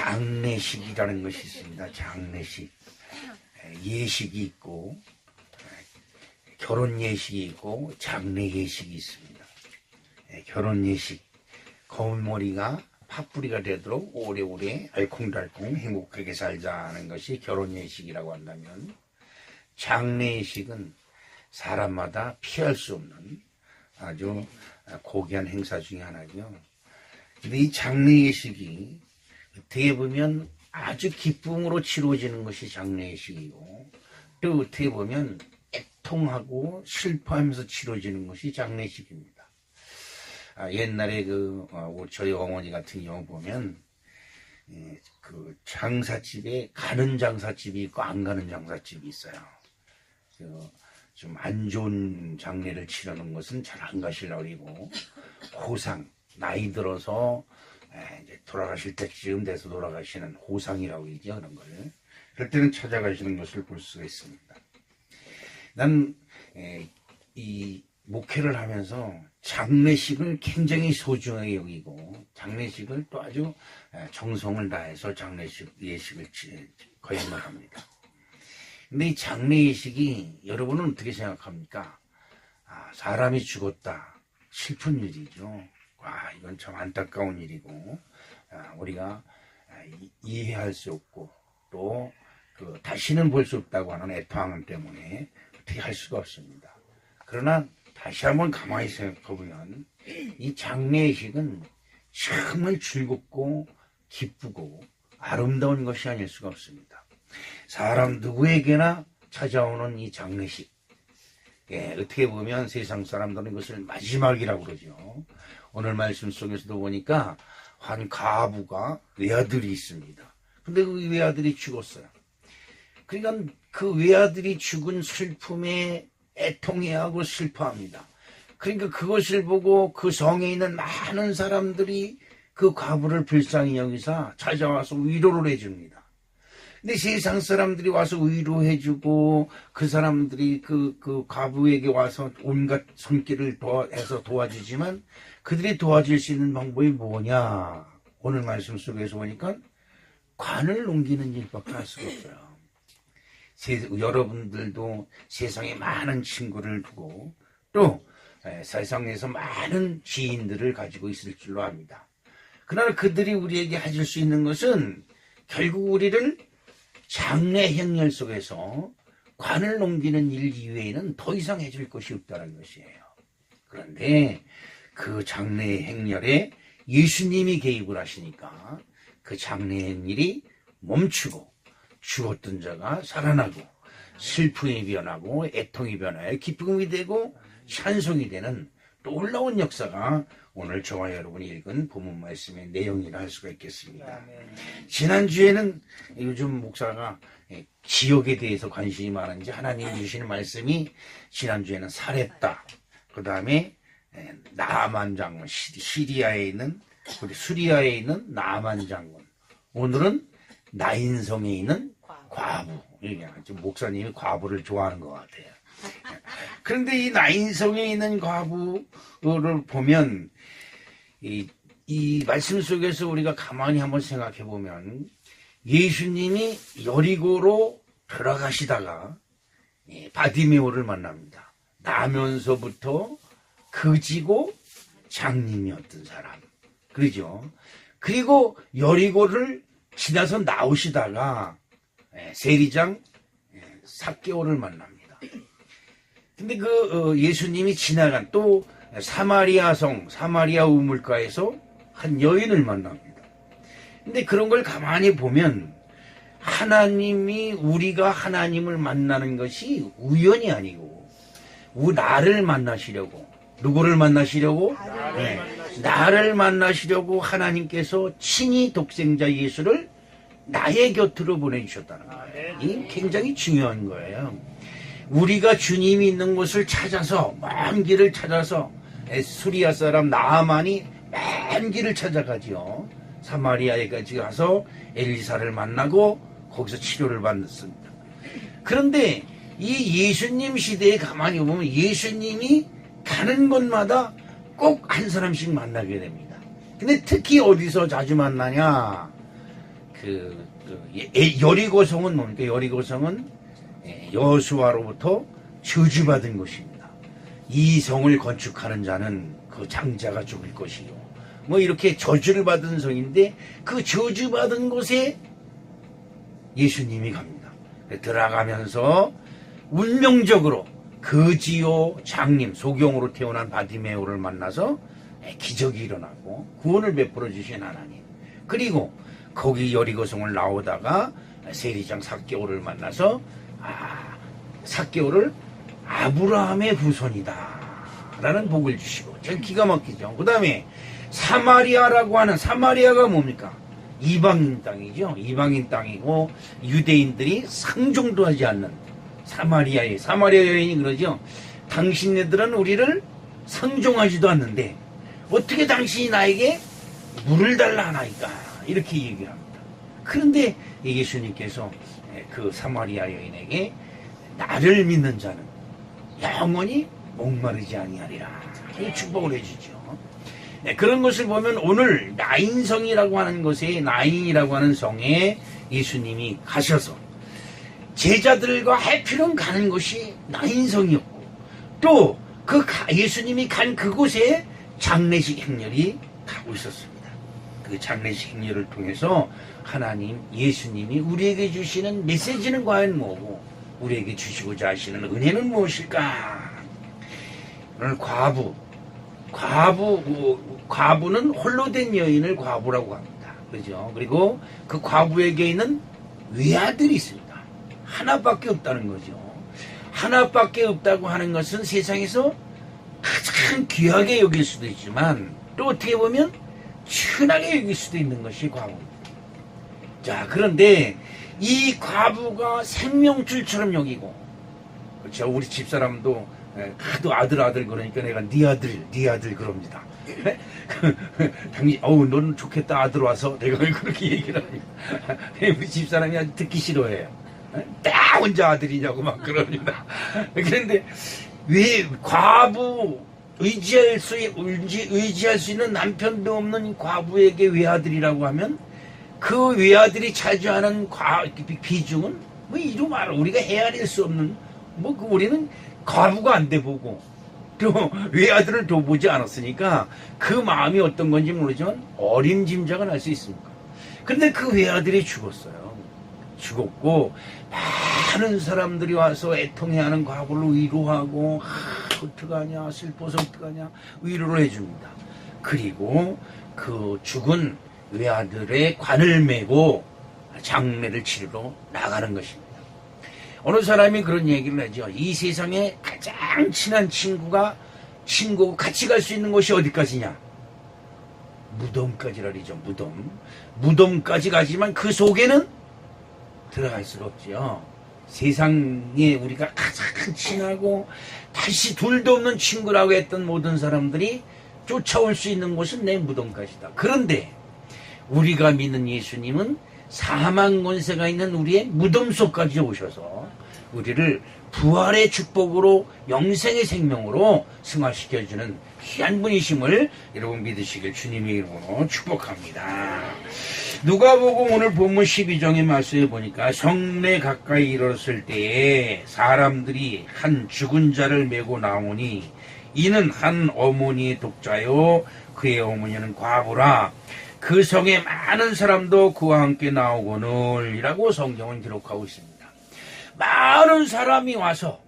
장례식이라는 것이 있습니다. 장례식. 예식이 있고, 결혼 예식이 있고, 장례 예식이 있습니다. 결혼 예식. 검은 머리가 팥뿌리가 되도록 오래오래 알콩달콩 행복하게 살자는 것이 결혼 예식이라고 한다면, 장례 예식은 사람마다 피할 수 없는 아주 고귀한 행사 중에 하나죠. 근데 이 장례 예식이 어떻게 보면 아주 기쁨으로 치러지는 것이 장례 예식이고, 또 어떻게 보면 애통하고 슬퍼하면서 치러지는 것이 장례식입니다. 옛날에 저희 어머니 같은 경우 보면, 그 장사집에 가는 장사집이 있고 안 가는 장사집이 있어요. 좀 안 좋은 장례를 치르는 것은 잘 안 가시려고 그러고, 호상, 나이 들어서 이제 돌아가실 때쯤 돼서 돌아가시는 호상이라고 그러죠. 그런 걸. 그럴 때는 찾아가시는 것을 볼 수가 있습니다. 난 이 목회를 하면서 장례식을 굉장히 소중하게 여기고, 장례식을 또 아주 정성을 다해서 예식을 거행을 합니다. 근데 이 장례 예식이 여러분은 어떻게 생각합니까? 사람이 죽었다. 슬픈 일이죠. 이건 참 안타까운 일이고, 우리가 이해할 수 없고, 또 다시는 볼 수 없다고 하는 애통함 때문에 어떻게 할 수가 없습니다. 그러나 다시 한번 가만히 생각해보면 이 장례식은 정말 즐겁고 기쁘고 아름다운 것이 아닐 수가 없습니다. 사람 누구에게나 찾아오는 이 장례식, 어떻게 보면 세상 사람들은 이것을 마지막이라고 그러죠. 오늘 말씀 속에서도 보니까 한 과부가 외아들이 있습니다. 근데 그 외아들이 죽었어요. 그러니까 그 외아들이 죽은 슬픔에 애통해하고 슬퍼합니다. 그러니까 그것을 보고 그 성에 있는 많은 사람들이 그 과부를 불쌍히 여기서 찾아와서 위로를 해줍니다. 근데 세상 사람들이 와서 위로해주고, 그 사람들이 그 과부에게 와서 온갖 손길을 해서 도와주지만, 그들이 도와줄 수 있는 방법이 뭐냐? 오늘 말씀 속에서 보니까 관을 넘기는 일밖에 할 수가 없어요. 여러분들도 세상에 많은 친구를 두고, 또 세상에서 많은 지인들을 가지고 있을 줄로 압니다. 그러나 그들이 우리에게 해줄 수 있는 것은 결국 우리를 장례 행렬 속에서 관을 넘기는 일 이외에는 더 이상 해줄 것이 없다는 것이에요. 그런데 그 장례 행렬에 예수님이 개입을 하시니까 그 장례 행렬이 멈추고, 죽었던 자가 살아나고, 슬픔이 변하고 애통이 변하여 기쁨이 되고 찬송이 되는 놀라운 역사가 오늘 저와 여러분이 읽은 본문 말씀의 내용이라 할 수가 있겠습니다. 지난주에는 요즘 목사가 지역에 대해서 관심이 많은지 하나님이 주시는 말씀이, 지난주에는 사렙다, 그 다음에 나아만 장군, 시리아에 있는, 수리아에 있는 나아만 장군, 오늘은 나인성에 있는 과부. 목사님이 과부를 좋아하는 것 같아요. 그런데 이 나인성에 있는 과부를 보면, 이 말씀 속에서 우리가 가만히 한번 생각해 보면, 예수님이 여리고로 들어가시다가 바디메오를 만납니다. 나면서부터 거지고 장님이었던 사람. 그러죠? 그리고 여리고를 지나서 나오시다가 세리장 삭개오를 만납니다. 근데 예수님이 지나간 또 사마리아 우물가에서 한 여인을 만납니다. 근데 그런 걸 가만히 보면 우리가 하나님을 만나는 것이 우연이 아니고, 나를 만나시려고, 누구를 만나시려고? 나를 만나시려고 하나님께서 친히 독생자 예수를 나의 곁으로 보내주셨다는 거예요. 이게 굉장히 중요한 거예요. 우리가 주님이 있는 곳을 찾아서, 먼 길을 찾아서, 수리아 사람 나아만이 먼 길을 찾아가지요. 사마리아에까지 가서 엘리사를 만나고 거기서 치료를 받았습니다. 그런데 이 예수님 시대에 가만히 보면 예수님이 가는 곳마다 꼭 한 사람씩 만나게 됩니다. 근데 특히 어디서 자주 만나냐? 여리고성은 뭡니까? 여리고성은 여호수아로부터 저주받은 곳입니다. 이 성을 건축하는 자는 그 장자가 죽을 것이요. 뭐 이렇게 저주를 받은 성인데 그 저주받은 곳에 예수님이 갑니다. 들어가면서 운명적으로 거지요 장님, 소경으로 태어난 바디메오를 만나서 기적이 일어나고 구원을 베풀어 주신 하나님. 그리고 거기 여리고성을 나오다가 세리장 삭개오를 만나서 삭개오를 아브라함의 후손이다 라는 복을 주시고, 참 기가 막히죠. 그 다음에 사마리아라고 하는, 사마리아가 뭡니까? 이방인 땅이죠. 이방인 땅이고 유대인들이 상종도 하지 않는 사마리아 여인이 그러죠. 당신네들은 우리를 상종하지도 않는데 어떻게 당신이 나에게 물을 달라 하나이까, 이렇게 얘기를 합니다. 그런데 예수님께서 그 사마리아 여인에게 나를 믿는 자는 영원히 목마르지 아니하리라, 축복을 해주죠. 그런 것을 보면 오늘 나인성이라고 하는 곳에, 나인이라고 하는 성에 예수님이 가셔서 제자들과 해피론 가는 것이 나인성이었고, 또 그 예수님이 간 그곳에 장례식 행렬이 가고 있었습니다. 그 장례식 행렬을 통해서 하나님, 예수님이 우리에게 주시는 메시지는 과연 뭐고 우리에게 주시고자 하시는 은혜는 무엇일까? 오늘 과부는 홀로 된 여인을 과부라고 합니다. 그죠? 그리고 그 과부에게 있는 외아들이 있습니다. 하나밖에 없다는 거죠. 하나밖에 없다고 하는 것은 세상에서 가장 귀하게 여길 수도 있지만 또 어떻게 보면 천하게 여길 수도 있는 것이 과부입니다. 자, 그런데 이 과부가 생명줄처럼 여기고, 그렇죠? 우리 집사람도 하도 아들 그러니까 내가 네 아들 그럽니다. 당신 너는 좋겠다 아들 와서, 내가 왜 그렇게 얘기를 합니까? 우리 집사람이 아주 듣기 싫어해요. 딱 혼자 아들이냐고 막 그럽니다. 그런데 왜 과부, 의지할 수 있는 남편도 없는 과부에게 외아들이라고 하면 그 외아들이 차지하는 비중은 뭐 이루 말아 우리가 헤아릴 수 없는, 우리는 과부가 안 돼 보고 또 외아들을 둬보지 않았으니까 그 마음이 어떤 건지 모르지만 어림짐작은 할 수 있습니다. 근데 그 외아들이 죽었어요. 죽었고 많은 사람들이 와서 애통해하는 과부를 위로하고, 어떡하냐, 슬퍼서 어떡하냐, 위로를 해줍니다. 그리고 그 죽은 외아들의 관을 메고 장례를 치르러 나가는 것입니다. 어느 사람이 그런 얘기를 하죠. 이 세상에 가장 친한 친구가 같이 갈 수 있는 곳이 어디까지냐? 무덤까지라리죠. 무덤까지 가지만 그 속에는 들어갈 수가 없지요. 세상에 우리가 가장 친하고 다시 둘도 없는 친구라고 했던 모든 사람들이 쫓아올 수 있는 곳은 내 무덤까지다. 그런데 우리가 믿는 예수님은 사망 권세가 있는 우리의 무덤 속까지 오셔서 우리를 부활의 축복으로, 영생의 생명으로 승화시켜주는 귀한 분이심을 여러분 믿으시길 주님의 이름으로 축복합니다. 누가복음 오늘 본문 12장의 말씀에 보니까 성내 가까이 이르렀을 때에 사람들이 한 죽은 자를 메고 나오니 이는 한 어머니의 독자요 그의 어머니는 과부라. 그 성에 많은 사람도 그와 함께 나오거늘 이라고 성경은 기록하고 있습니다. 많은 사람이 와서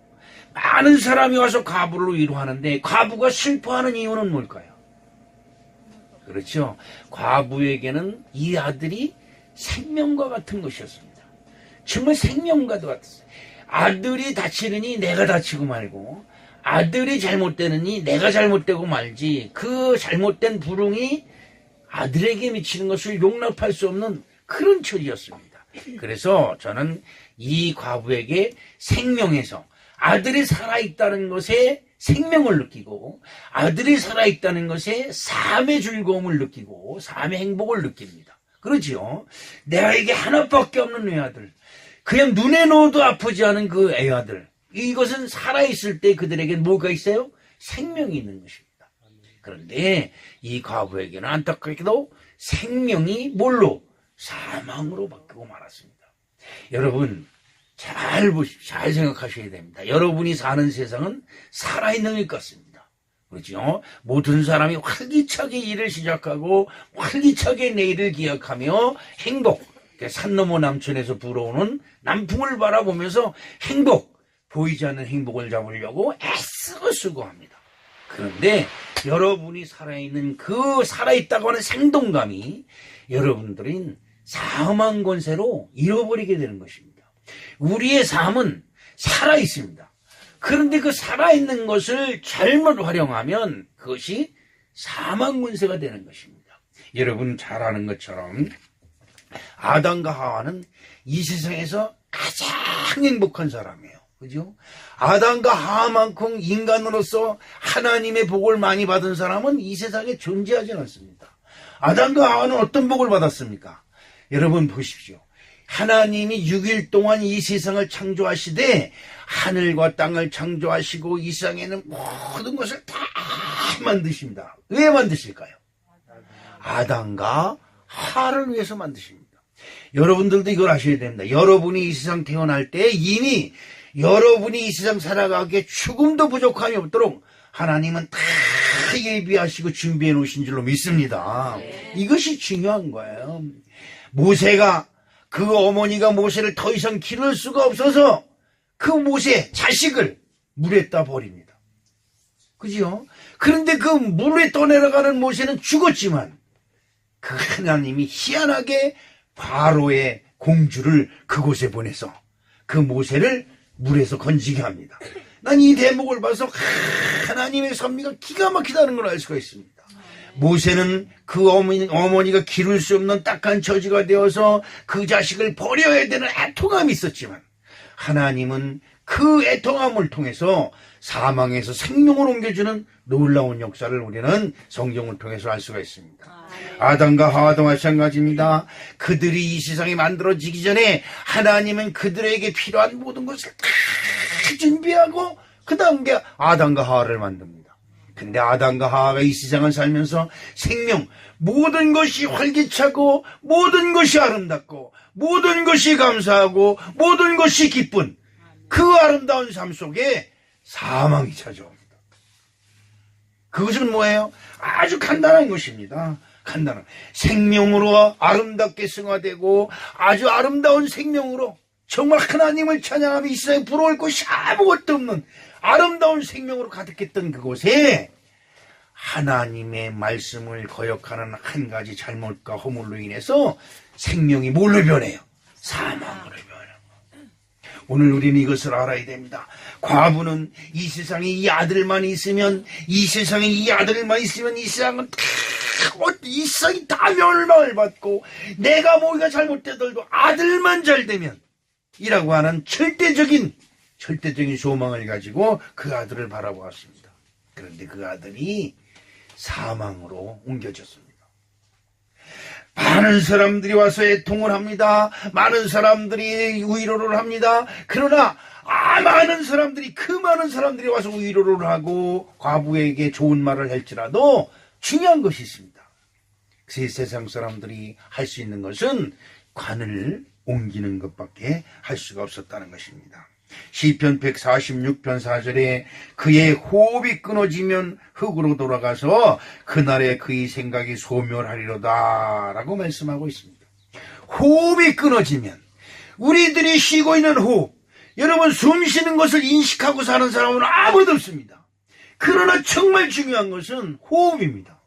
과부를 위로하는데, 과부가 슬퍼하는 이유는 뭘까요? 그렇죠. 과부에게는 이 아들이 생명과 같은 것이었습니다. 정말 생명과도 같았어요. 아들이 다치느니 내가 다치고 말고, 아들이 잘못되느니 내가 잘못되고 말지, 그 잘못된 불응이 아들에게 미치는 것을 용납할 수 없는 그런 처지였습니다. 그래서 저는 이 과부에게 생명에서 아들이 살아있다는 것에 생명을 느끼고, 아들이 살아있다는 것에 삶의 즐거움을 느끼고 삶의 행복을 느낍니다. 그렇지요. 내게 하나밖에 없는 외아들, 그냥 눈에 넣어도 아프지 않은 그 애아들, 이것은 살아있을 때 그들에겐 뭐가 있어요? 생명이 있는 것입니다. 그런데 이 과부에게는 안타깝게도 생명이 뭘로? 사망으로 바뀌고 말았습니다. 여러분 잘 보십시오. 잘 생각하셔야 됩니다. 여러분이 사는 세상은 살아있는 것 같습니다. 그렇죠? 모든 사람이 활기차게 일을 시작하고 활기차게 내일을 기약하며 행복, 산 너머 남천에서 불어오는 남풍을 바라보면서 행복, 보이지 않는 행복을 잡으려고 애쓰고 수고합니다. 그런데 여러분이 살아있는 그 살아있다고 하는 생동감이 여러분들인 사망 권세로 잃어버리게 되는 것입니다. 우리의 삶은 살아있습니다. 그런데 그 살아있는 것을 잘못 활용하면 그것이 사망 권세가 되는 것입니다. 여러분 잘 아는 것처럼 아담과 하와는 이 세상에서 가장 행복한 사람이에요. 그죠? 아담과 하와만큼 인간으로서 하나님의 복을 많이 받은 사람은 이 세상에 존재하지 않습니다. 아담과 하와는 어떤 복을 받았습니까? 여러분 보십시오. 하나님이 6일 동안 이 세상을 창조하시되 하늘과 땅을 창조하시고 이 세상에는 모든 것을 다 만드십니다. 왜 만드실까요? 아담과 하와를 위해서 만드십니다. 여러분들도 이걸 아셔야 됩니다. 여러분이 이 세상 태어날 때 이미 여러분이 이 세상 살아가기에 죽음도 부족함이 없도록 하나님은 다 예비하시고 준비해 놓으신 줄로 믿습니다. 이것이 중요한 거예요. 모세가 그 어머니가 모세를 더 이상 기를 수가 없어서 그 모세 자식을 물에다 버립니다. 그죠? 그런데 그 물에 떠내려가는 모세는 죽었지만 그 하나님이 희한하게 바로의 공주를 그곳에 보내서 그 모세를 물에서 건지게 합니다. 난 이 대목을 봐서 하나님의 섭리가 기가 막히다는 걸 알 수가 있습니다. 모세는 그 어머니가 기를 수 없는 딱한 처지가 되어서 그 자식을 버려야 되는 애통함이 있었지만 하나님은 그 애통함을 통해서 사망에서 생명을 옮겨주는 놀라운 역사를 우리는 성경을 통해서 알 수가 있습니다. 아담과 하와도 마찬가지입니다. 그들이 이 세상이 만들어지기 전에 하나님은 그들에게 필요한 모든 것을 다 준비하고 그 다음 게 아담과 하와를 만듭니다. 근데 아담과 하와가 이 세상을 살면서 생명, 모든 것이 활기차고 모든 것이 아름답고 모든 것이 감사하고 모든 것이 기쁜 그 아름다운 삶 속에 사망이 찾아옵니다. 그것은 뭐예요? 아주 간단한 것입니다. 간단한 생명으로 아름답게 승화되고 아주 아름다운 생명으로 정말 하나님을 찬양하며 이 세상에 부러울 것이 아무것도 없는 아름다운 생명으로 가득했던 그곳에 하나님의 말씀을 거역하는 한 가지 잘못과 허물로 인해서 생명이 뭘로 변해요? 사망으로 변해요. 오늘 우리는 이것을 알아야 됩니다. 과부는 이 세상에 이 아들만 있으면 이 세상에 이 아들만 있으면 이 세상은 이 세상이 다 멸망을 받고 내가 뭐가 잘못되더라도 아들만 잘 되면 이라고 하는 절대적인 소망을 가지고 그 아들을 바라보았습니다. 그런데 그 아들이 사망으로 옮겨졌습니다. 많은 사람들이 와서 애통을 합니다. 많은 사람들이 위로를 합니다. 그러나 많은 사람들이 와서 위로를 하고 과부에게 좋은 말을 할지라도 중요한 것이 있습니다. 그 세상 사람들이 할 수 있는 것은 관을 옮기는 것밖에 할 수가 없었다는 것입니다. 시편 146편 4절에 그의 호흡이 끊어지면 흙으로 돌아가서 그날에 그의 생각이 소멸하리로다 라고 말씀하고 있습니다. 호흡이 끊어지면 우리들이 쉬고 있는 호흡, 여러분 숨 쉬는 것을 인식하고 사는 사람은 아무도 없습니다. 그러나 정말 중요한 것은 호흡입니다.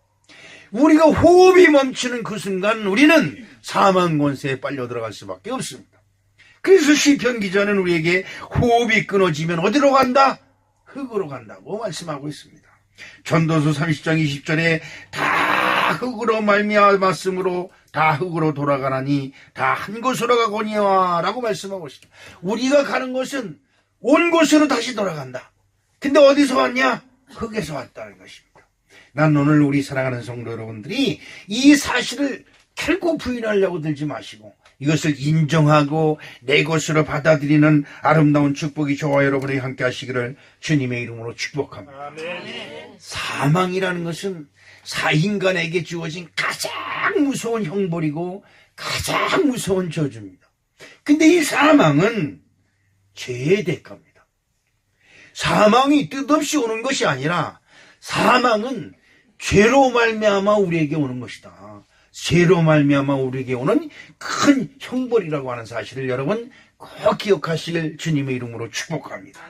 우리가 호흡이 멈추는 그 순간 우리는 사망 권세에 빨려 들어갈 수밖에 없습니다. 그래서 시편 기자는 우리에게 호흡이 끊어지면 어디로 간다? 흙으로 간다고 말씀하고 있습니다. 전도서 30장 20절에 다 흙으로 말미암았으므로 다 흙으로 돌아가나니 다 한 곳으로 가거니와 라고 말씀하고 있습니다. 우리가 가는 것은 온 곳으로 다시 돌아간다. 근데 어디서 왔냐? 흙에서 왔다는 것입니다. 난 오늘 우리 사랑하는 성도 여러분들이 이 사실을 결코 부인하려고 들지 마시고 이것을 인정하고 내 것으로 받아들이는 아름다운 축복이 저와 여러분이 함께 하시기를 주님의 이름으로 축복합니다. 아멘. 사망이라는 것은 인간에게 주어진 가장 무서운 형벌이고 가장 무서운 저주입니다. 근데 이 사망은 죄의 대가입니다. 사망이 뜻없이 오는 것이 아니라 사망은 죄로 말미암아 우리에게 오는 것이다. 죄로 말미암아 우리에게 오는 큰 형벌이라고 하는 사실을 여러분 꼭 기억하시길 주님의 이름으로 축복합니다.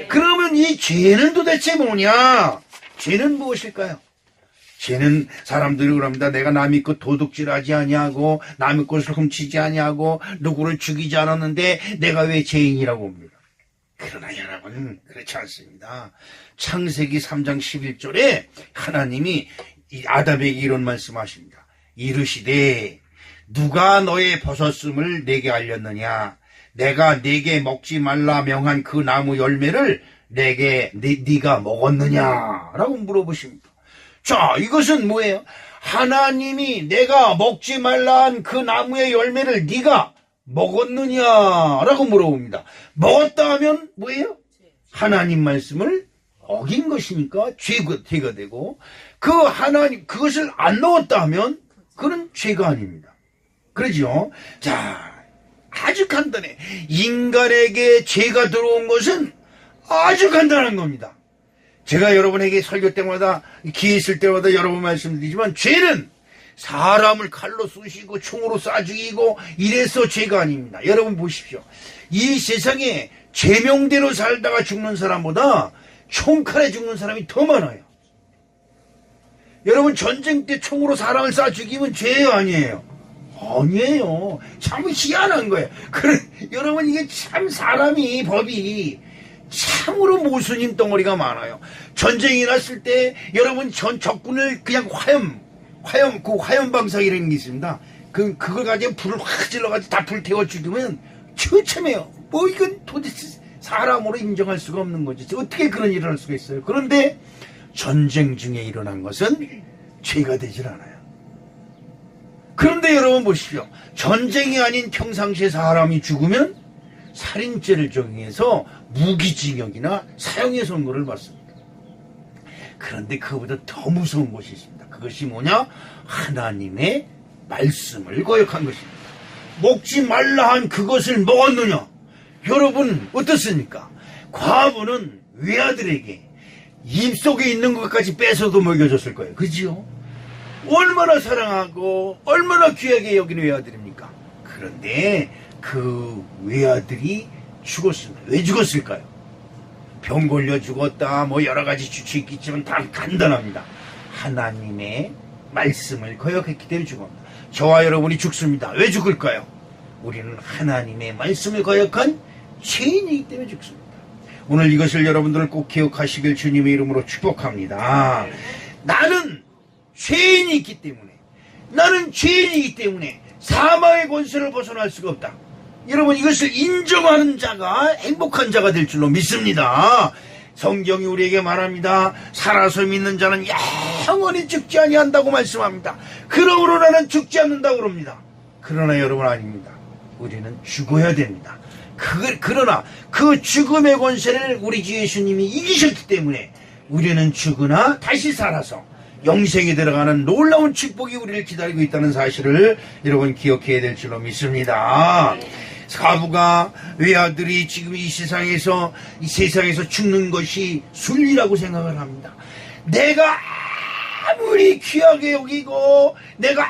그러면 이 죄는 도대체 뭐냐? 죄는 무엇일까요? 죄는 사람들이 그럽니다. 내가 남의 것 도둑질하지 아니하고 남의 것을 훔치지 아니하고 누구를 죽이지 않았는데 내가 왜 죄인이라고 봅니다. 그러나 여러분 그렇지 않습니다. 창세기 3장 11절에 하나님이 아담에게 이런 말씀하십니다. 이르시되 누가 너의 벗었음을 내게 알렸느냐? 내가 네게 먹지 말라 명한 그 나무 열매를 네가 먹었느냐라고 물어보십니다. 자, 이것은 뭐예요? 하나님이 내가 먹지 말라 한 그 나무의 열매를 네가 먹었느냐라고 물어봅니다. 먹었다 하면 뭐예요? 하나님 말씀을 어긴 것이니까 죄가 되고, 그것을 안 넣었다 하면 그건 죄가 아닙니다. 그러죠? 자, 아주 간단해. 인간에게 죄가 들어온 것은 아주 간단한 겁니다. 제가 여러분에게 설교 때마다, 기회 있을 때마다 여러 번 말씀드리지만, 죄는 사람을 칼로 쑤시고 총으로 쏴 죽이고 이래서 죄가 아닙니다. 여러분 보십시오. 이 세상에 죄명대로 살다가 죽는 사람보다 총칼에 죽는 사람이 더 많아요. 여러분 전쟁 때 총으로 사람을 쏴 죽이면 죄예요, 아니에요? 아니에요. 참 희한한 거예요. 여러분 이게 참 사람이 법이 참으로 모순인 덩어리가 많아요. 전쟁이 났을 때 여러분 적군을 그냥 화염방사기라는 게 있습니다. 그걸 가지고 불을 확 질러가지고 다 불태워 죽이면 처참해요. 이건 도대체 사람으로 인정할 수가 없는 거지. 어떻게 그런 일을 할 수가 있어요? 그런데 전쟁 중에 일어난 것은 죄가 되질 않아요. 그런데 여러분 보십시오. 전쟁이 아닌 평상시에 사람이 죽으면 살인죄를 적용해서 무기징역이나 사형의 선고를 받습니다. 그런데 그거보다 더 무서운 것이 있습니다. 그것이 뭐냐? 하나님의 말씀을 거역한 것입니다. 먹지 말라 한 그것을 먹었느냐? 여러분 어떻습니까? 과부는 외아들에게 입속에 있는 것까지 뺏어도 먹여줬을 거예요. 그지요? 얼마나 사랑하고 얼마나 귀하게 여기는 외아들입니까? 그런데 그 외아들이 죽었습니다. 왜 죽었을까요? 병 걸려 죽었다, 여러 가지 주치 있겠지만 다 간단합니다. 하나님의 말씀을 거역했기 때문에 죽었습니다. 저와 여러분이 죽습니다. 왜 죽을까요? 우리는 하나님의 말씀을 거역한 죄인이기 때문에 죽습니다. 오늘 이것을 여러분들 꼭 기억하시길 주님의 이름으로 축복합니다. 나는 죄인이 있기 때문에 사망의 권세를 벗어날 수가 없다. 여러분 이것을 인정하는 자가 행복한 자가 될 줄로 믿습니다. 성경이 우리에게 말합니다. 살아서 믿는 자는 영원히 죽지 아니한다고 말씀합니다. 그러므로 나는 죽지 않는다고 그럽니다. 그러나 여러분 아닙니다. 우리는 죽어야 됩니다. 그러나 그 죽음의 권세를 우리 주 예수님이 이기셨기 때문에 우리는 죽으나 다시 살아서 영생에 들어가는 놀라운 축복이 우리를 기다리고 있다는 사실을 여러분 기억해야 될 줄로 믿습니다. 과부가 외아들이 지금 이 세상에서 죽는 것이 순리라고 생각을 합니다. 내가 아무리 귀하게 여기고 내가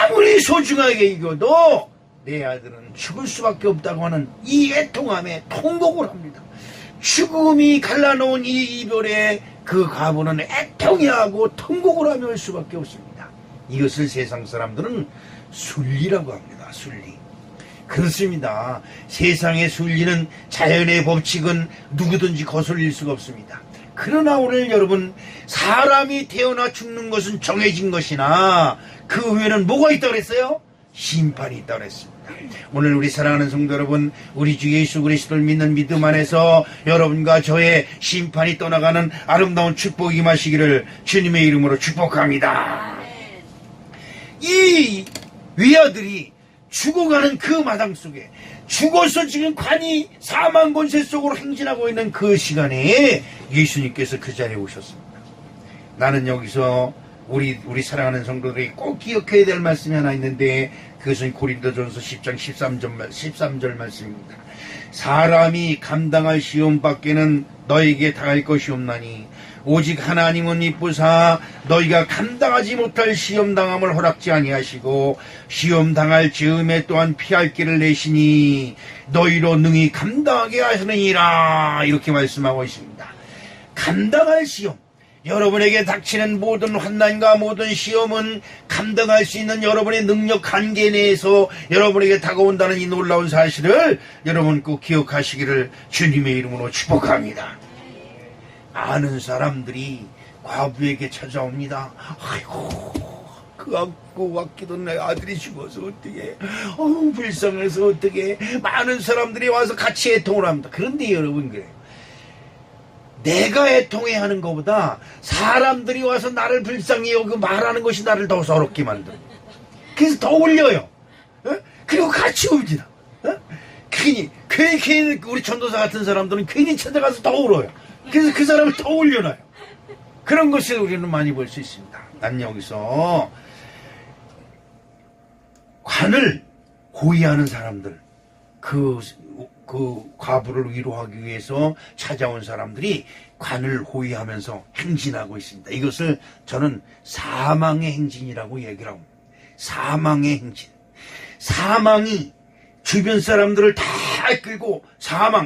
아무리 소중하게 여겨도 내 아들은 죽을 수밖에 없다고 하는 이 애통함에 통곡을 합니다. 죽음이 갈라놓은 이 이별에 그 과부는 애통해하고 통곡을 하며 할 수밖에 없습니다. 이것을 세상 사람들은 순리라고 합니다. 순리. 그렇습니다. 세상의 순리는 자연의 법칙은 누구든지 거슬릴 수가 없습니다. 그러나 오늘 여러분 사람이 태어나 죽는 것은 정해진 것이나 그 외에는 뭐가 있다고 그랬어요? 심판이 있다고 그랬습니다. 오늘 우리 사랑하는 성도 여러분, 우리 주 예수 그리스도를 믿는 믿음 안에서 여러분과 저의 심판이 떠나가는 아름다운 축복이 임하시기를 주님의 이름으로 축복합니다. 이 외아들이 죽어가는 그 마당 속에 죽어서 지금 관이 사망 권세 속으로 행진하고 있는 그 시간에 예수님께서 그 자리에 오셨습니다. 나는 여기서 우리 사랑하는 성도들이 꼭 기억해야 될 말씀이 하나 있는데, 그것은 고린도전서 10장 13절 말씀입니다. 사람이 감당할 시험 밖에는 너에게 당할 것이 없나니 오직 하나님은 이쁘사 너희가 감당하지 못할 시험 당함을 허락지 아니하시고 시험 당할 즈음에 또한 피할 길을 내시니 너희로 능히 감당하게 하시느니라, 이렇게 말씀하고 있습니다. 감당할 시험, 여러분에게 닥치는 모든 환난과 모든 시험은 감당할 수 있는 여러분의 능력 한계 내에서 여러분에게 다가온다는 이 놀라운 사실을 여러분 꼭 기억하시기를 주님의 이름으로 축복합니다. 많은 사람들이 과부에게 찾아옵니다. 아이고, 그 아끼던 내 아들이 죽어서 어떡해, 불쌍해서 어떡해. 많은 사람들이 와서 같이 애통을 합니다. 그런데 여러분, 그래요. 내가 애통해야 하는 것보다 사람들이 와서 나를 불쌍히 여기고 말하는 것이 나를 더 서럽게 만들어요. 그래서 더 울려요. 그리고 같이 웁니다. 괜히 우리 전도사 같은 사람들은 괜히 찾아가서 더 울어요. 그래서 그 사람을 더 울려놔요. 그런 것을 우리는 많이 볼 수 있습니다. 난 여기서 관을 호위하는 사람들, 그 과부를 위로하기 위해서 찾아온 사람들이 관을 호위하면서 행진하고 있습니다. 이것을 저는 사망의 행진이라고 얘기를 합니다. 사망의 행진. 사망이 주변 사람들을 다 끌고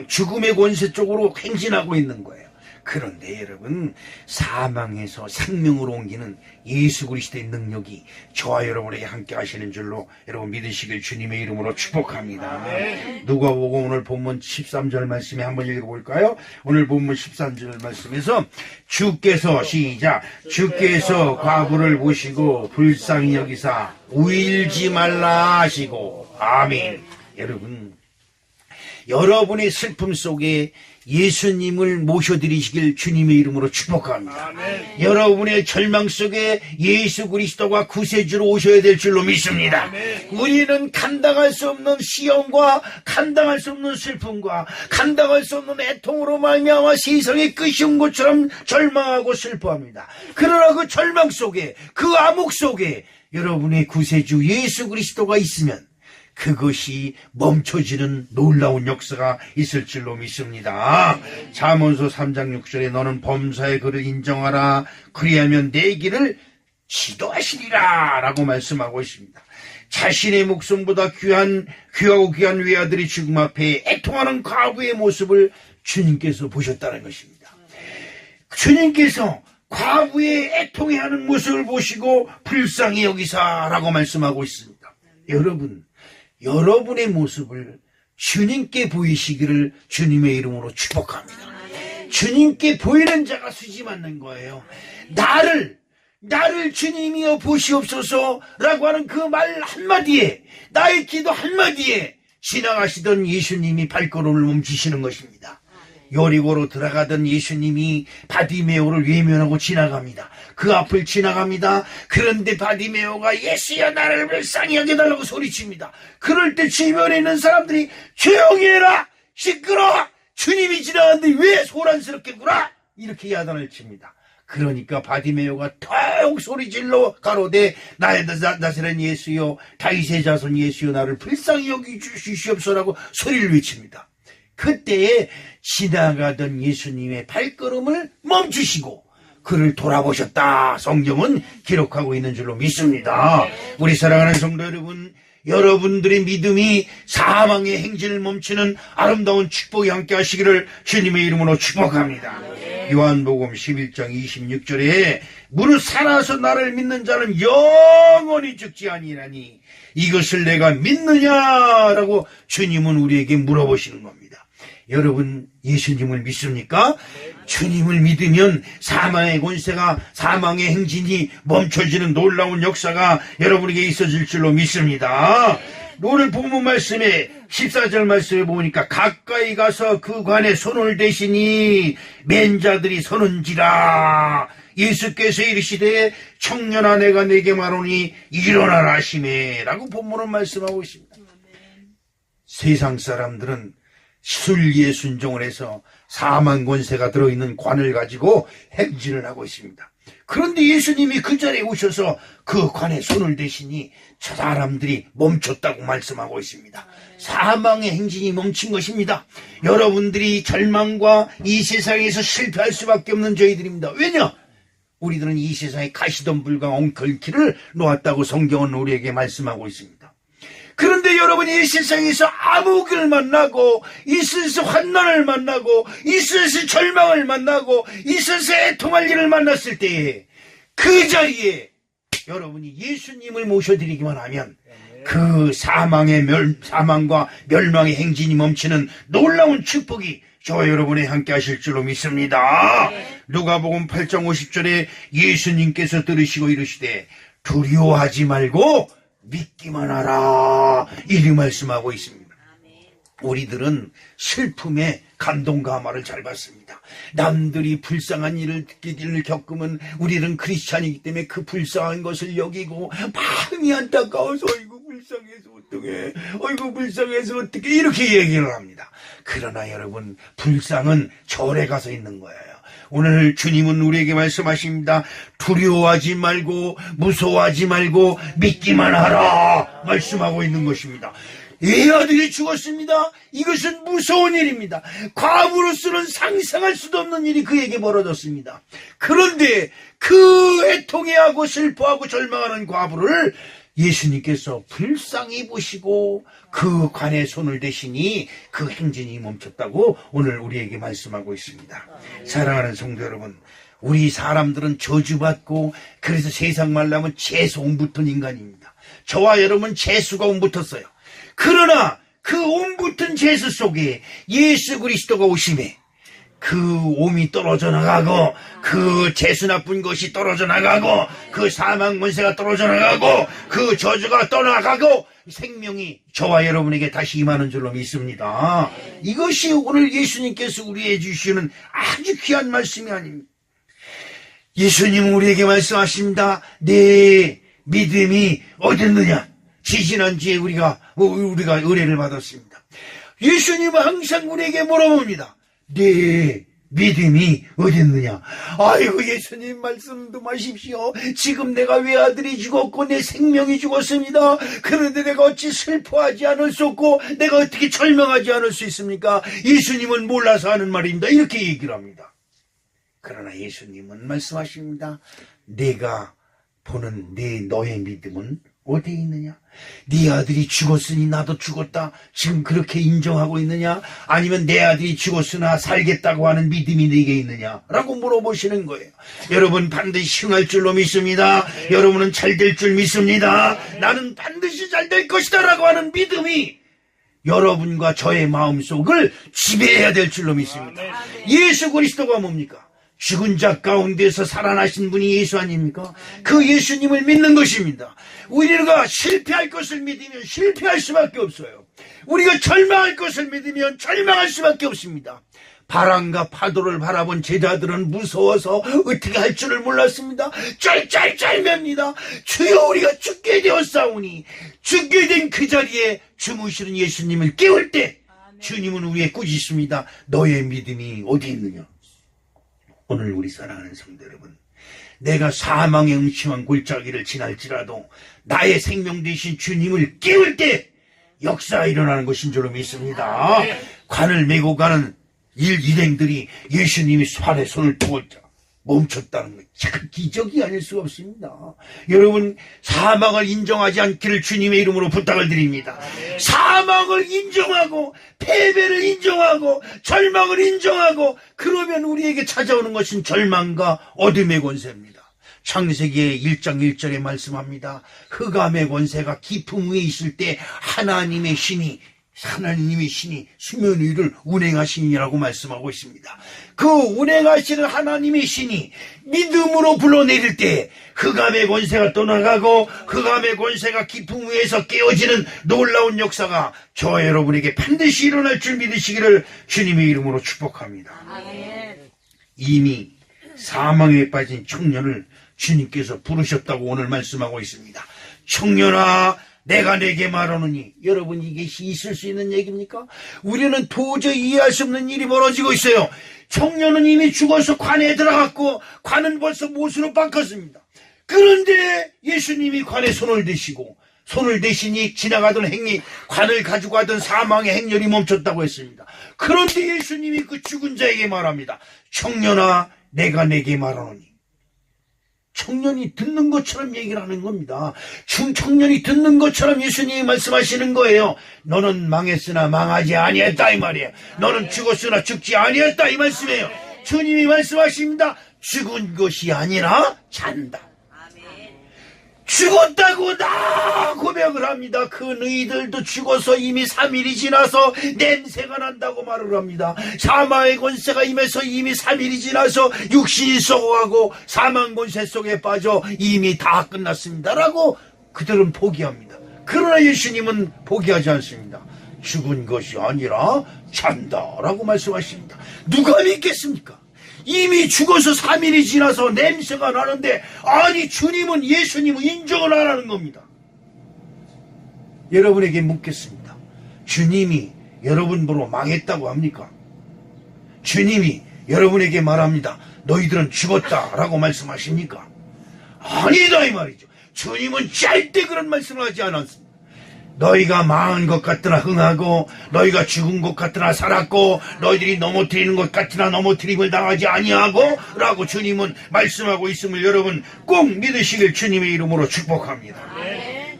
죽음의 권세 쪽으로 행진하고 있는 거예요. 그런데 여러분, 사망에서 생명으로 옮기는 예수 그리스도의 능력이 저와 여러분에게 함께 하시는 줄로 여러분 믿으시길 주님의 이름으로 축복합니다. 누가복음 오늘 본문 13절 말씀에 한번 읽어볼까요? 오늘 본문 13절 말씀에서 주께서 주께서 과부를 보시고 불쌍히 여기사 울지 말라 하시고. 아멘. 여러분의 슬픔 속에 예수님을 모셔드리시길 주님의 이름으로 축복합니다. 아멘. 여러분의 절망 속에 예수 그리스도가 구세주로 오셔야 될 줄로 믿습니다. 아멘. 우리는 감당할 수 없는 시험과 감당할 수 없는 슬픔과 감당할 수 없는 애통으로 말미암아 세상의 끝이 온 것처럼 절망하고 슬퍼합니다. 그러나 그 절망 속에, 그 암흑 속에 여러분의 구세주 예수 그리스도가 있으면 그것이 멈춰지는 놀라운 역사가 있을 줄로 믿습니다. 잠언서 3장 6절에 너는 범사의 그를 인정하라. 그리하면 내 길을 지도하시리라 라고 말씀하고 있습니다. 자신의 목숨보다 귀하고 귀한 외아들이 죽음 앞에 애통하는 과부의 모습을 주님께서 보셨다는 것입니다. 주님께서 과부의 애통해하는 모습을 보시고 불쌍히 여기사라고 말씀하고 있습니다. 여러분의 모습을 주님께 보이시기를 주님의 이름으로 축복합니다. 주님께 보이는 자가 수지 맞는 거예요. 나를 주님이여 보시옵소서라고 하는 그 말 한마디에, 나의 기도 한마디에 지나가시던 예수님이 발걸음을 멈추시는 것입니다. 여리고로 들어가던 예수님이 바디메오를 외면하고 지나갑니다. 그 앞을 지나갑니다. 그런데 바디메오가 예수여 나를 불쌍히 여겨달라고 소리칩니다. 그럴 때 주변에 있는 사람들이 조용히 해라, 시끄러워, 주님이 지나가는데 왜 소란스럽게 굴어, 이렇게 야단을 칩니다. 그러니까 바디메오가 더욱 소리질러 가로되 나사렛 예수여 다윗의 자손 예수여 나를 불쌍히 여기주시옵소서라고 소리를 외칩니다. 그때에 지나가던 예수님의 발걸음을 멈추시고 그를 돌아보셨다, 성경은 기록하고 있는 줄로 믿습니다. 우리 사랑하는 성도 여러분, 여러분들의 믿음이 사망의 행진을 멈추는 아름다운 축복이 함께 하시기를 주님의 이름으로 축복합니다. 요한복음 11장 26절에 무릇 살아서 나를 믿는 자는 영원히 죽지 아니하니 이것을 내가 믿느냐라고 주님은 우리에게 물어보시는 겁니다. 여러분 예수님을 믿습니까? 주님을 믿으면 사망의 권세가, 사망의 행진이 멈춰지는 놀라운 역사가 여러분에게 있어질 줄로 믿습니다. 오늘 본문 말씀에 14절 말씀에 보니까 가까이 가서 그 관에 손을 대시니 맨 자들이 서는지라. 예수께서 이르시되 청년아 내가 네게 말하노니 일어나라 하시매 라고 본문은 말씀하고 있습니다. 세상 사람들은 순리에 순종을 해서 사망 권세가 들어있는 관을 가지고 행진을 하고 있습니다. 그런데 예수님이 그 자리에 오셔서 그 관에 손을 대시니 저 사람들이 멈췄다고 말씀하고 있습니다. 사망의 행진이 멈춘 것입니다. 여러분들이 절망과 이 세상에서 실패할 수밖에 없는 저희들입니다. 왜냐? 우리들은 이 세상에 가시덤불과 엉클길을 놓았다고 성경은 우리에게 말씀하고 있습니다. 그런데 여러분이 이 세상에서 암흑을 만나고 이 세상에서 환난을 만나고 이 세상에서 절망을 만나고 이 세상에서 애통할 일을 만났을 때에 그 자리에 여러분이 예수님을 모셔드리기만 하면 그 사망과 멸망의 행진이 멈추는 놀라운 축복이 저와 여러분이 함께 하실 줄로 믿습니다. 누가복음 8장 50절에 예수님께서 들으시고 이르시되 두려워하지 말고 믿기만 하라, 이리 말씀하고 있습니다. 우리들은 슬픔에 감동과 말을 잘 받습니다. 남들이 불쌍한 일을 겪으면 우리는 크리스찬이기 때문에 그 불쌍한 것을 여기고 마음이 안타까워서 어이구 불쌍해서 어떡해, 어이구 불쌍해서 어떡해, 이렇게 얘기를 합니다. 그러나 여러분, 불쌍은 절에 가서 있는 거예요. 오늘 주님은 우리에게 말씀하십니다. 두려워하지 말고 무서워하지 말고 믿기만 하라 말씀하고 있는 것입니다. 외아들이 죽었습니다. 이것은 무서운 일입니다. 과부로서는 상상할 수도 없는 일이 그에게 벌어졌습니다. 그런데 그 애통해하고 슬퍼하고 절망하는 과부를 예수님께서 불쌍히 보시고 그 관에 손을 대시니 그 행진이 멈췄다고 오늘 우리에게 말씀하고 있습니다. 사랑하는 성도 여러분, 우리 사람들은 저주받고 그래서 세상 말로 하면 재수 온 붙은 인간입니다. 저와 여러분은 재수가 온 붙었어요. 그러나 그 온 붙은 재수 속에 예수 그리스도가 오심에 그 옴이 떨어져 나가고 그 재수 나쁜 것이 떨어져 나가고 그 사망 권세가 떨어져 나가고 그 저주가 떠나가고 생명이 저와 여러분에게 다시 임하는 줄로 믿습니다. 이것이 오늘 예수님께서 우리에게 주시는 아주 귀한 말씀이 아닙니다. 예수님은 우리에게 말씀하십니다. 내 믿음이 어딨느냐? 지지난주에 우리가 의뢰를 받았습니다. 예수님은 항상 우리에게 물어봅니다. 내 믿음이 어딨느냐? 아이고, 예수님 말씀도 마십시오. 지금 내가 외아들이 죽었고 내 생명이 죽었습니다. 그런데 내가 어찌 슬퍼하지 않을 수 없고 내가 어떻게 절망하지 않을 수 있습니까? 예수님은 몰라서 하는 말입니다. 이렇게 얘기를 합니다. 그러나 예수님은 말씀하십니다. 내가 보는 너의 믿음은 어디에 있느냐? 네 아들이 죽었으니 나도 죽었다, 지금 그렇게 인정하고 있느냐? 아니면 내 아들이 죽었으나 살겠다고 하는 믿음이 네게 있느냐? 라고 물어보시는 거예요. 여러분 반드시 흥할 줄로 믿습니다. 여러분은 잘 될 줄 믿습니다. 나는 반드시 잘 될 것이다 라고 하는 믿음이 여러분과 저의 마음속을 지배해야 될 줄로 믿습니다. 예수 그리스도가 뭡니까? 죽은 자 가운데서 살아나신 분이 예수 아닙니까? 그 예수님을 믿는 것입니다. 우리가 실패할 것을 믿으면 실패할 수밖에 없어요. 우리가 절망할 것을 믿으면 절망할 수밖에 없습니다. 바람과 파도를 바라본 제자들은 무서워서 어떻게 할 줄을 몰랐습니다. 쩔쩔쩔 맵니다. 주여, 우리가 죽게 되었사오니, 죽게 된 그 자리에 주무시는 예수님을 깨울 때 주님은 우리의 꾸짖습니다. 너의 믿음이 어디 있느냐? 오늘 우리 사랑하는 성도 여러분, 내가 사망의 음침한 골짜기를 지날지라도 나의 생명 되신 주님을 깨울 때 역사가 일어나는 것인 줄로 믿습니다. 관을 메고 가는 일행들이 예수님이 손에 손을 두고 멈췄다는 것, 참 기적이 아닐 수가 없습니다. 여러분, 사망을 인정하지 않기를 주님의 이름으로 부탁을 드립니다. 사망을 인정하고 패배를 인정하고 절망을 인정하고, 그러면 우리에게 찾아오는 것은 절망과 어둠의 권세입니다. 창세기 1장 1절에 말씀합니다. 흑암의 권세가 깊음 위에 있을 때 하나님의 신이 수면 위를 운행하시니라고 말씀하고 있습니다. 그 운행하시는 하나님의 신이 믿음으로 불러내릴 때 흑암의 권세가 떠나가고 흑암의 권세가 깊음 위에서 깨어지는 놀라운 역사가 저와 여러분에게 반드시 일어날 줄 믿으시기를 주님의 이름으로 축복합니다. 이미 사망에 빠진 청년을 주님께서 부르셨다고 오늘 말씀하고 있습니다. 청년아, 내가 네게 말하노니. 여러분, 이게 있을 수 있는 얘기입니까? 우리는 도저히 이해할 수 없는 일이 벌어지고 있어요. 청년은 이미 죽어서 관에 들어갔고 관은 벌써 못으로 바뀌었습니다. 그런데 예수님이 관에 손을 대시니 지나가던 행리, 관을 가지고 가던 사망의 행렬이 멈췄다고 했습니다. 그런데 예수님이 그 죽은 자에게 말합니다. 청년아, 내가 네게 말하노니. 청년이 듣는 것처럼 얘기를 하는 겁니다. 청년이 듣는 것처럼 예수님이 말씀하시는 거예요. 너는 망했으나 망하지 아니했다 이 말이에요. 너는 죽었으나 죽지 아니했다 이 말씀이에요. 주님이 말씀하십니다. 죽은 것이 아니라 잔다. 죽었다고 다 고백을 합니다. 그 너희들도 죽어서 이미 3일이 지나서 냄새가 난다고 말을 합니다. 사망의 권세가 임해서 이미 3일이 지나서 육신이 썩어가고 사망 권세 속에 빠져 이미 다 끝났습니다 라고 그들은 포기합니다. 그러나 예수님은 포기하지 않습니다. 죽은 것이 아니라 잔다 라고 말씀하십니다. 누가 믿겠습니까? 이미 죽어서 3일이 지나서 냄새가 나는데, 아니 주님은, 예수님은 인정을 안 하는 겁니다. 여러분에게 묻겠습니다. 주님이 여러분 보러 망했다고 합니까? 주님이 여러분에게 말합니다. 너희들은 죽었다라고 말씀하십니까? 아니다 이 말이죠. 주님은 절대 그런 말씀을 하지 않았습니다. 너희가 망한 것 같으나 흥하고 너희가 죽은 것 같으나 살았고 너희들이 넘어뜨리는 것 같으나 넘어뜨림을 당하지 아니하고 라고 주님은 말씀하고 있음을 여러분 꼭 믿으시길 주님의 이름으로 축복합니다.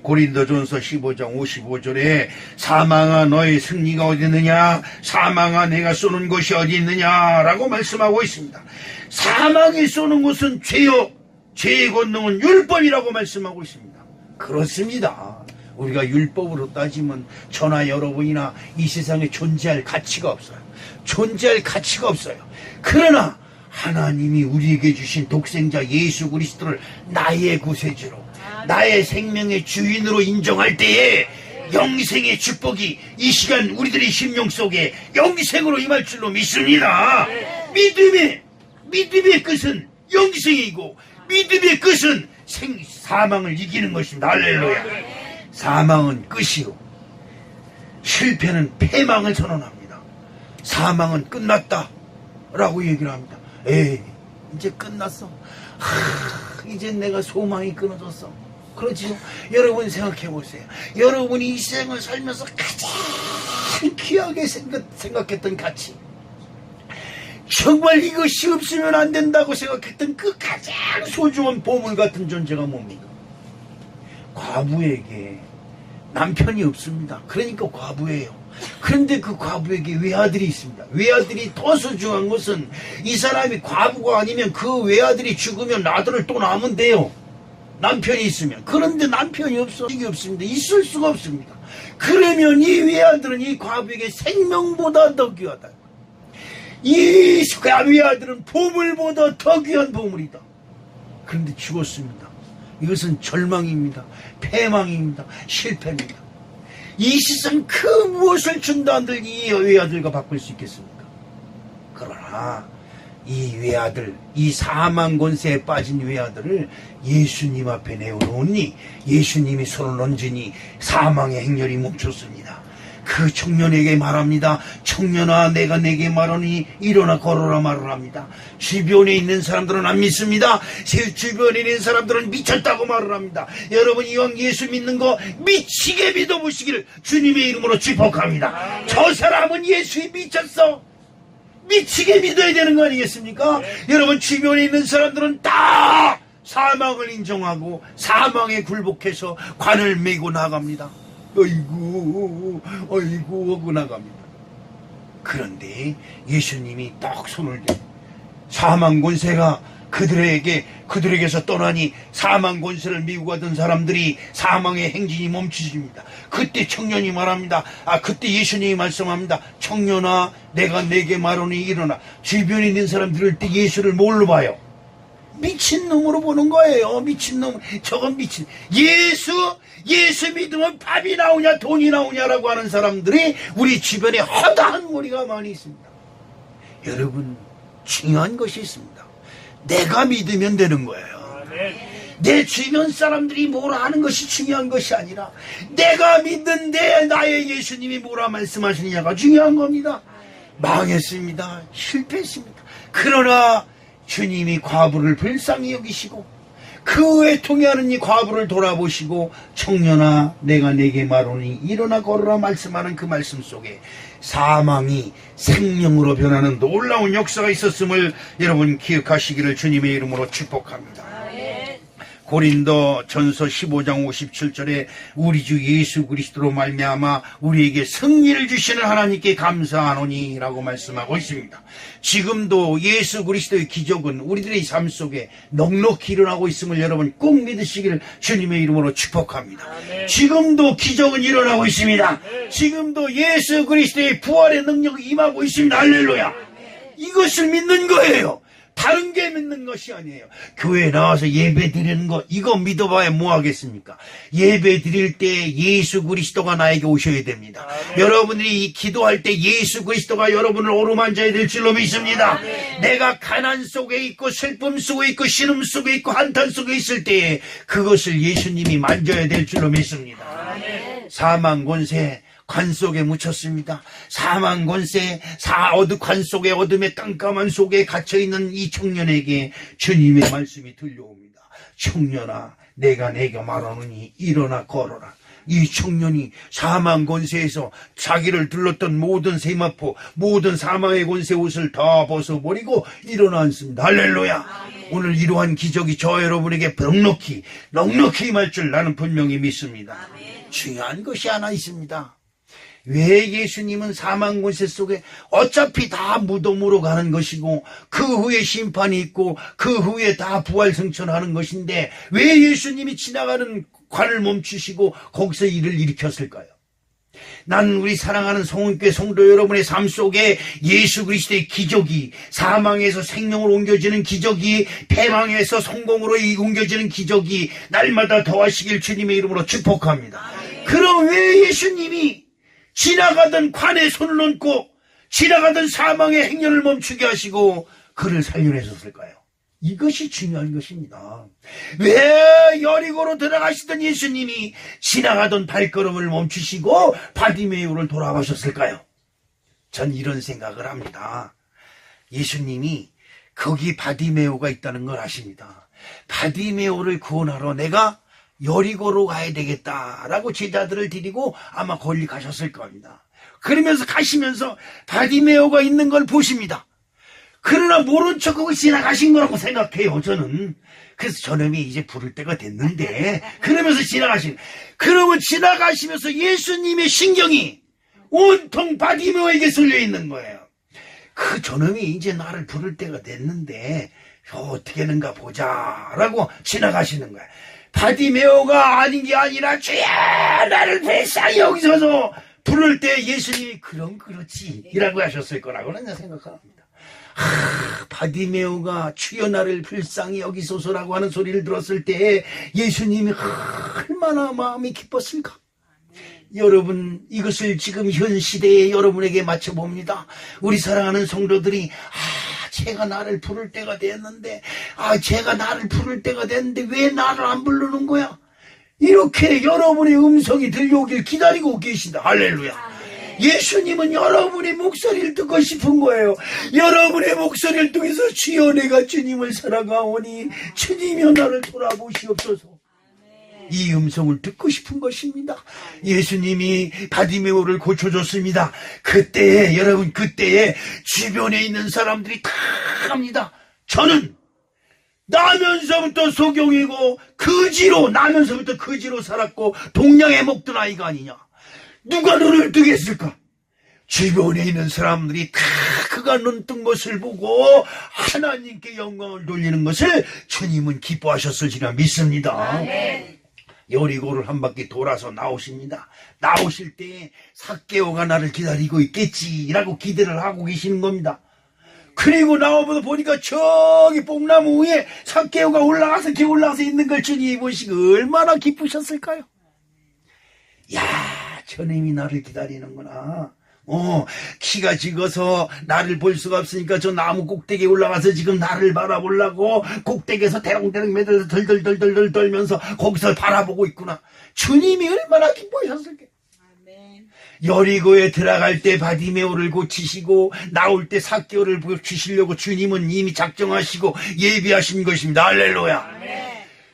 고린도전서 15장 55절에 사망아 너의 승리가 어디 있느냐, 사망아 내가 쏘는 것이 어디 있느냐 라고 말씀하고 있습니다. 사망이 쏘는 것은 죄요, 죄의 권능은 율법이라고 말씀하고 있습니다. 그렇습니다. 우리가 율법으로 따지면 저나 여러분이나 이 세상에 존재할 가치가 없어요. 존재할 가치가 없어요. 그러나 하나님이 우리에게 주신 독생자 예수 그리스도를 나의 구세주로, 나의 생명의 주인으로 인정할 때에 영생의 축복이 이 시간 우리들의 심령 속에 영생으로 임할 줄로 믿습니다. 믿음의 끝은 영생이고 믿음의 끝은 사망을 이기는 것입니다. 할렐루야. 사망은 끝이요, 실패는 패망을 선언합니다. 사망은 끝났다 라고 얘기를 합니다. 에이, 이제 끝났어. 이제 내가 소망이 끊어졌어. 그렇지요? 여러분 생각해 보세요. 여러분이 이 생을 살면서 가장 귀하게 생각했던 가치, 정말 이것이 없으면 안 된다고 생각했던 그 가장 소중한 보물 같은 존재가 뭡니까? 과부에게 남편이 없습니다. 그러니까 과부예요. 그런데 그 과부에게 외아들이 있습니다. 외아들이 더 소중한 것은 이 사람이 과부가 아니면 그 외아들이 죽으면 아들을 또 낳으면 돼요. 남편이 있으면. 그런데 남편이 없습니다. 있을 수가 없습니다. 그러면 이 외아들은 이 과부에게 생명보다 더 귀하다. 이 외아들은 보물보다 더 귀한 보물이다. 그런데 죽었습니다. 이것은 절망입니다. 패망입니다. 실패입니다. 이 세상 그 무엇을 준다 한들 이 외아들과 바꿀 수 있겠습니까? 그러나 이 외아들, 이 사망 권세에 빠진 외아들을 예수님 앞에 내어놓으니 예수님이 손을 얹으니 사망의 행렬이 멈췄습니다. 그 청년에게 말합니다. 청년아 내가 내게 말하니 일어나 걸어라 말을 합니다. 주변에 있는 사람들은 안 믿습니다. 주변에 있는 사람들은 미쳤다고 말을 합니다. 여러분 이왕 예수 믿는 거 미치게 믿어보시기를 주님의 이름으로 축복합니다. 저 사람은 예수에 미쳤어. 미치게 믿어야 되는 거 아니겠습니까? 여러분 주변에 있는 사람들은 다 사망을 인정하고 사망에 굴복해서 관을 메고 나갑니다. 어이구 하고 나갑니다. 그런데 예수님이 딱 손을 대고 사망 권세가 그들에게서 떠나니 사망 권세를 메고 가던 사람들이 사망의 행진이 멈추십니다. 그때 청년이 말합니다. 그때 예수님이 말씀합니다. 청년아 내가 내게 말하니 일어나. 주변에 있는 사람들을 때 예수를 뭘로 봐요? 미친놈으로 보는 거예요. 미친놈, 저건 미친. 예수 믿으면 밥이 나오냐 돈이 나오냐라고 하는 사람들이 우리 주변에 허다한 무리가 많이 있습니다. 여러분 중요한 것이 있습니다. 내가 믿으면 되는 거예요. 내 주변 사람들이 뭐라 하는 것이 중요한 것이 아니라 내가 믿는 나의 예수님이 뭐라 말씀하시느냐가 중요한 겁니다. 망했습니다. 실패했습니다. 그러나 주님이 과부를 불쌍히 여기시고 그 후에 통해하는 이 과부를 돌아보시고 청년아 내가 네게 말하노니 일어나 걸어라 말씀하는 그 말씀 속에 사망이 생명으로 변하는 놀라운 역사가 있었음을 여러분 기억하시기를 주님의 이름으로 축복합니다. 고린도 전서 15장 57절에 우리 주 예수 그리스도로 말미암아 우리에게 승리를 주시는 하나님께 감사하노니 라고 말씀하고 있습니다. 지금도 예수 그리스도의 기적은 우리들의 삶 속에 넉넉히 일어나고 있음을 여러분 꼭 믿으시기를 주님의 이름으로 축복합니다. 지금도 기적은 일어나고 있습니다. 지금도 예수 그리스도의 부활의 능력이 임하고 있습니다. 할렐루야. 이것을 믿는 거예요. 다른 게 믿는 것이 아니에요. 교회에 나와서 예배 드리는 거 이거 믿어봐야 뭐하겠습니까? 예배 드릴 때 예수 그리스도가 나에게 오셔야 됩니다. 여러분들이 기도할 때 예수 그리스도가 여러분을 어루만져야 될 줄로 믿습니다. 내가 가난 속에 있고 슬픔 속에 있고 신음 속에 있고 한탄 속에 있을 때에 그것을 예수님이 만져야 될 줄로 믿습니다. 사망 권세 관 속에 묻혔습니다. 사망 권세, 관 속에 어둠의 깜깜한 속에 갇혀있는 이 청년에게 주님의 말씀이 들려옵니다. 청년아, 내가 네게 말하노니 일어나 걸어라. 이 청년이 사망 권세에서 자기를 둘렀던 모든 세마포, 모든 사망의 권세 옷을 다 벗어버리고 일어나 앉습니다. 할렐루야. 오늘 이러한 기적이 저 여러분에게 넉넉히 임할 줄 나는 분명히 믿습니다. 중요한 것이 하나 있습니다. 왜 예수님은 사망 권세 속에 어차피 다 무덤으로 가는 것이고 그 후에 심판이 있고 그 후에 다 부활승천하는 것인데 왜 예수님이 지나가는 관을 멈추시고 거기서 일을 일으켰을까요? 난 우리 사랑하는 성은교회 성도 여러분의 삶 속에 예수 그리스도의 기적이 사망에서 생명으로 옮겨지는 기적이 패망에서 성공으로 옮겨지는 기적이 날마다 더하시길 주님의 이름으로 축복합니다. 그럼 왜 예수님이 지나가던 관에 손을 얹고 지나가던 사망의 행렬을 멈추게 하시고 그를 살려내셨을까요? 이것이 중요한 것입니다. 왜 여리고로 들어가시던 예수님이 지나가던 발걸음을 멈추시고 바디메오를 돌아보셨을까요? 전 이런 생각을 합니다. 예수님이 거기 바디메오가 있다는 걸 아십니다. 바디메오를 구원하러 내가 여리고로 가야 되겠다라고 제자들을 데리고 아마 거기 가셨을 겁니다. 그러면서 가시면서 바디메오가 있는 걸 보십니다. 그러나 모른 척 하고 지나가신 거라고 생각해요, 저는. 그래서 저놈이 이제 부를 때가 됐는데 그러면서 그러면 지나가시면서 예수님의 신경이 온통 바디메오에게 쏠려 있는 거예요. 그 저놈이 이제 나를 부를 때가 됐는데 어떻게 하는가 보자라고 지나가시는 거예요. 바디메오가 아닌 게 아니라 주야 나를 불쌍히 여기서서 부를 때 예수님이 그럼 그렇지 이라고 하셨을 거라고는 생각합니다. 바디메오가 주여 나를 불쌍히 여기소서라고 하는 소리를 들었을 때 예수님이 얼마나 마음이 기뻤을까. 여러분 이것을 지금 현 시대에 여러분에게 맞춰봅니다. 우리 사랑하는 성도들이 제가 나를 부를 때가 됐는데 왜 나를 안 부르는 거야? 이렇게 여러분의 음성이 들려오길 기다리고 계신다. 할렐루야. 예수님은 여러분의 목소리를 듣고 싶은 거예요. 여러분의 목소리를 통해서 주여 내가 주님을 사랑하오니 주님이여 나를 돌아보시옵소서. 이 음성을 듣고 싶은 것입니다. 예수님이 바디메오를 고쳐줬습니다. 그때에 주변에 있는 사람들이 다 합니다. 저는 나면서부터 소경이고 나면서부터 거지로 살았고 동양에 먹던 아이가 아니냐. 누가 눈을 뜨겠을까? 주변에 있는 사람들이 다 그가 눈뜬 것을 보고 하나님께 영광을 돌리는 것을 주님은 기뻐하셨을지라 믿습니다. 여리고를 한 바퀴 돌아서 나오십니다. 나오실 때에 삭개오가 나를 기다리고 있겠지라고 기대를 하고 계시는 겁니다. 그리고 나오면서 보니까 저기 뽕나무 위에 삭개오가 올라가서 있는 걸 주님이 보시고 얼마나 기쁘셨을까요? 야, 저놈이 나를 기다리는구나. 키가 작아서 나를 볼 수가 없으니까 저 나무 꼭대기에 올라가서 지금 나를 바라보려고 꼭대기에서 대롱대롱 매달려 덜덜덜덜 떨면서 거기서 바라보고 있구나. 주님이 얼마나 기뻐하셨을까. 여리고에 들어갈 때 바디메오를 고치시고 나올 때 삭개오를 고치시려고 주님은 이미 작정하시고 예비하신 것입니다. 할렐루야.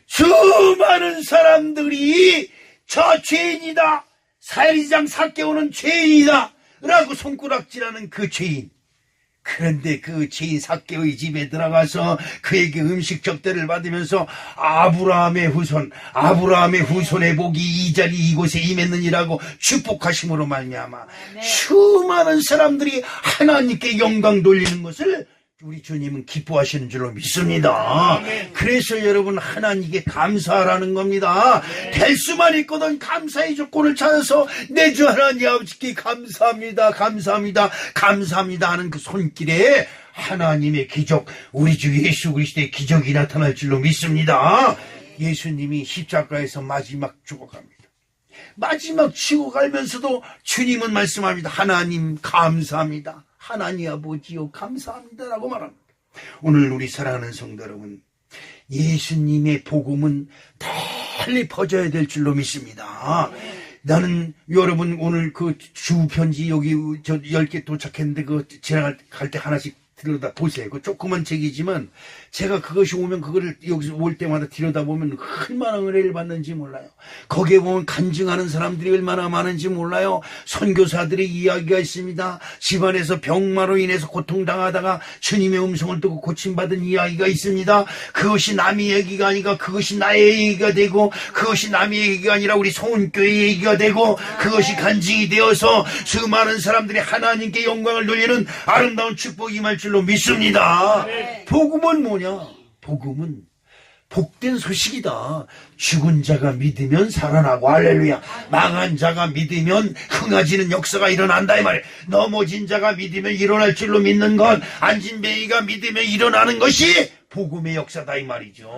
수많은 사람들이 저 죄인이다, 사리장 삭개오는 죄인이다 라고 손가락질하는 그 죄인. 그런데 그 죄인 삭개오의 집에 들어가서 그에게 음식 접대를 받으면서 아브라함의 후손의 복이 이 자리 이곳에 임했느니라고 축복하심으로 말미암아 수많은 사람들이 하나님께 영광 돌리는 것을 우리 주님은 기뻐하시는 줄로 믿습니다. 그래서 여러분 하나님께 감사하라는 겁니다. 될 수만 있거든 감사의 조건을 찾아서 내 주 하나님 아버지께 감사합니다 하는 그 손길에 하나님의 기적, 우리 주 예수 그리스도의 기적이 나타날 줄로 믿습니다. 예수님이 십자가에서 마지막 죽어갑니다. 마지막 죽어가면서도 주님은 말씀합니다. 하나님 감사합니다. 하나님 아버지요 감사합니다라고 말합니다. 오늘 우리 사랑하는 성도 여러분, 예수님의 복음은 널리 퍼져야 될 줄로 믿습니다. 나는 여러분 오늘 그 주편지 여기 저 10개 도착했는데 그 지나갈 때 하나씩 들여다 보세요. 그 조그만 책이지만 제가 그것이 오면 그거를 여기서 올 때마다 들여다보면 얼마나 은혜를 받는지 몰라요. 거기에 보면 간증하는 사람들이 얼마나 많은지 몰라요. 선교사들의 이야기가 있습니다. 집안에서 병마로 인해서 고통당하다가 주님의 음성을 듣고 고침받은 이야기가 있습니다. 그것이 남의 얘기가 아니라 그것이 나의 얘기가 되고, 그것이 남의 얘기가 아니라 우리 소원교회의 얘기가 되고, 그것이 간증이 되어서 수많은 사람들이 하나님께 영광을 돌리는 아름다운 축복이 임할 줄로 믿습니다. 복음은 뭐냐? 복음은 복된 소식이다. 죽은 자가 믿으면 살아나고, 할렐루야. 망한 자가 믿으면 흥하지는 역사가 일어난다 이 말이에요. 넘어진 자가 믿으면 일어날 줄로 믿는 건, 앉은 뱅이가 믿으면 일어나는 것이 복음의 역사다 이 말이죠.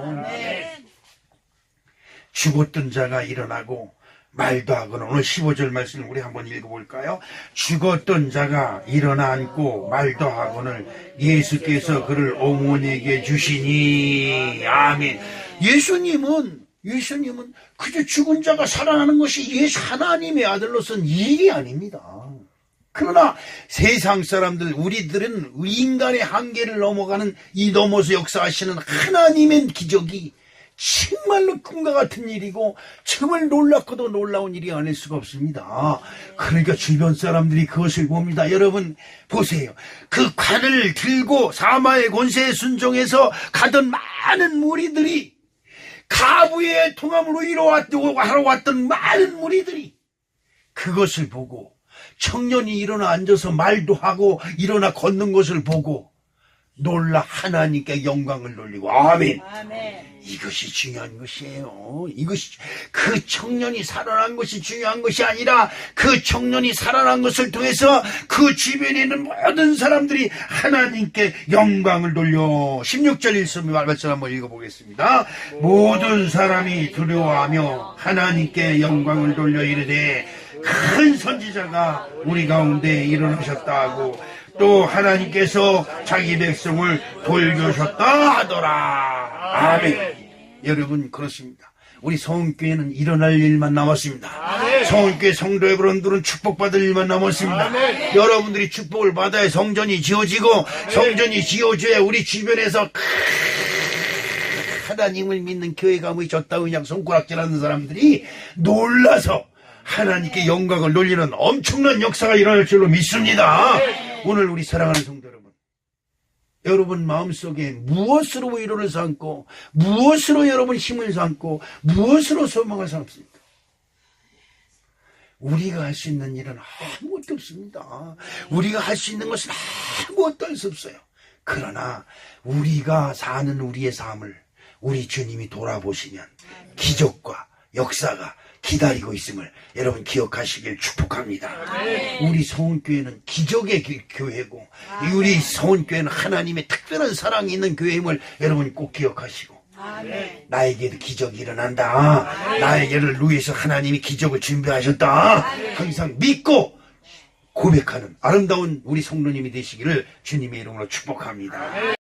죽었던 자가 일어나고 말도 하거늘. 오늘 15절 말씀을 우리 한번 읽어볼까요? 죽었던 자가 일어나 앉고 말도 하거늘 예수께서 그를 어머니에게 주시니. 아멘. 예수님은 그저 죽은 자가 살아나는 것이 예수 하나님의 아들로서는 일이 아닙니다. 그러나 세상 사람들, 우리들은 인간의 한계를 넘어가는 이 넘어서 역사하시는 하나님의 기적이 정말로 꿈과 같은 일이고 정말 놀랍고도 놀라운 일이 아닐 수가 없습니다. 그러니까 주변 사람들이 그것을 봅니다. 여러분 보세요. 그 관을 들고 사마의 권세에 순종해서 가던 많은 무리들이, 가부의 통함으로 하러 왔던 많은 무리들이 그것을 보고, 청년이 일어나 앉아서 말도 하고 일어나 걷는 것을 보고 놀라 하나님께 영광을 돌리고. 아멘. 이것이 중요한 것이에요. 이것이, 그 청년이 살아난 것이 중요한 것이 아니라 그 청년이 살아난 것을 통해서 그 주변에 있는 모든 사람들이 하나님께 영광을 돌려. 16절 말씀 한번 읽어보겠습니다. 모든 사람이 두려워하며 하나님께 영광을 돌려 이르되 큰 선지자가 우리 가운데 일어나셨다 하고 또 하나님께서 자기 백성을 돌보셨다 하더라. 아멘. 여러분 그렇습니다. 우리 성교회는 일어날 일만 남았습니다. 성교회 성도 여러분들은 축복받을 일만 남았습니다. 여러분들이 축복을 받아야 성전이 지어지고, 성전이 지어져야 우리 주변에서 하나님을 믿는 교회가 뭐졌다 그냥 손가락질하는 사람들이 놀라서 하나님께 영광을 돌리는 엄청난 역사가 일어날 줄로 믿습니다. 오늘 우리 사랑하는 성도 여러분 마음속에 무엇으로 위로를 삼고, 무엇으로 여러분 힘을 삼고, 무엇으로 소망을 삼습니까? 우리가 할 수 있는 일은 아무것도 없습니다. 우리가 할 수 있는 것은 아무것도 할 수 없어요. 그러나 우리가 사는 우리의 삶을 우리 주님이 돌아보시면 기적과 역사가 기다리고 있음을 여러분 기억하시길 축복합니다. 우리 서원교회는 기적의 교회고, 우리 서원교회는 하나님의 특별한 사랑이 있는 교회임을 여러분 꼭 기억하시고, 나에게도 기적이 일어난다, 나에게를 위해서 하나님이 기적을 준비하셨다, 항상 믿고 고백하는 아름다운 우리 성도님이 되시기를 주님의 이름으로 축복합니다.